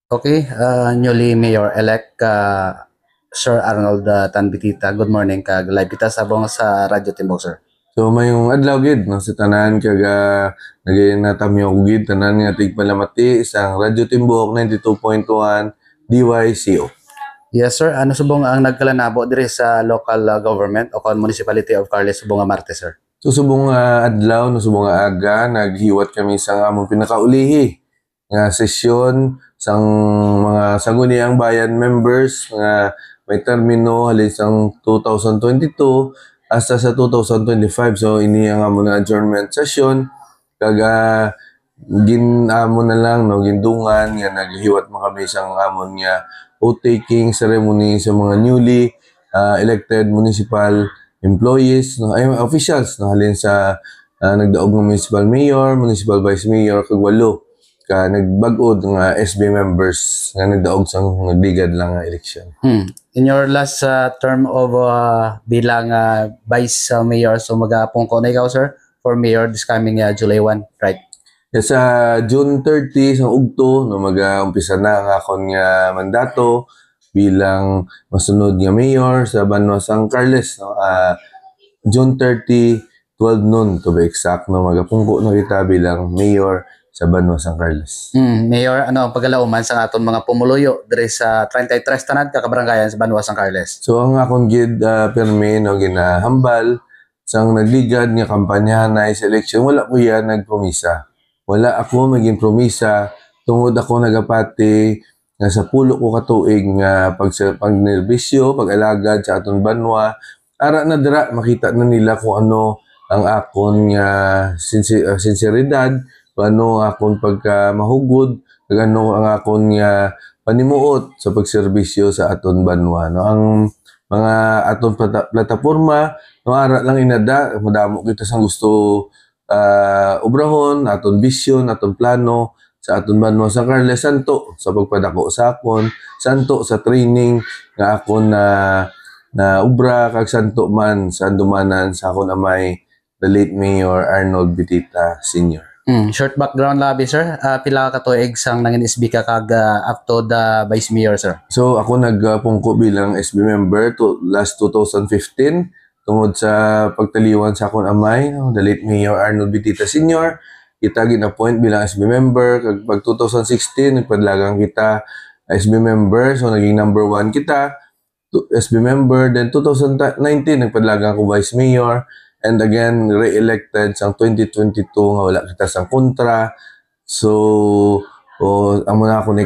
Okay, newly Mayor-elect Sir Arnold Tanbitita. Good morning kag live kita sabong sa Radyo Timbog, sir. So mayong adlaw gid no sa tanan kaga naginatamiyo ko gid tanan nga tigpalamati isang Radyo Timbuk 92.1 DYCO. Yes, sir. Ano subong ang nagkalanabo diri sa local government o kon municipality of Carles subong nga Martes, sir? So subong adlaw no subong aga naghiwat kami sa among pinakaulihi nga sesyon sang mga sangguniang bayan members nga may termino halin sang 2022 hasta sa 2025. So ini ang amon nga adjournment session kaga ginamo na lang no gindungan nga naghiwat mo kami sang amon nga oath-taking ceremony sa mga newly elected municipal employees no ay officials no halin sa nagdaog ng municipal mayor, municipal vice mayor kag walo ka nagbag-od nga SB members nga nagdaog sang nagdigad lang nga eleksyon. In your last term of bilang vice mayor, so mag-apungko na ikaw, sir, for mayor this coming July 1, right? Yes, sa June 30 sa ugto no mag-umpisa na ang akon nga mandato bilang masunod nga mayor sa Banwa San Carles no. June 30, 12 noon to be exact no magapungko na kita bilang mayor sa Banwa San Carles. Mayor, ano ang pagalauman sa aton mga pumuluyo diri sa 33 tanad ka kabarangayan sa Banwa San Carles? So ang akong gid permi no ginahambal sang nagligad nga kampanyahan sa eleksyon wala ko yan nagpromisa. Wala ako maging promisa tungod ako nagapati nga sa pulo ko katuig nga pagnerbisyo, pag-alagad sa aton banwa. Ara na dira makita na nila kung ano ang akon nga sinseridad, kung ano ang akon pagkamahugod, kung ano ang akon nga panimuot sa pagserbisyo sa aton banwa. No? Ang mga aton plataporma, no, ara lang inada, madamo kita sang gusto obrahon, aton vision, aton plano sa aton Banwa San Carles, santo sa pagpadako sa akon, santo sa training nga akon na obra kag santo man sa andumanan sa akon amay the late Mayor Arnold Bitita Sr. Short background labi, sir. Pila ka tuig sang nangin SB ka kag up to the vice mayor, sir? So ako nagpungko bilang SB member to last 2015 tungod sa pagtaliwan sa akong amay, no, the late Mayor Arnold Bitita Sr. Kita gin-appoint bilang SB member. Pag 2016, nagpadlagang kita SB member. So, naging number 1 kita, SB member. Then, 2019, nagpadlagang ako Vice Mayor. And again, re-elected sa 2022 nga wala kita sa kontra. So, amo na ako ni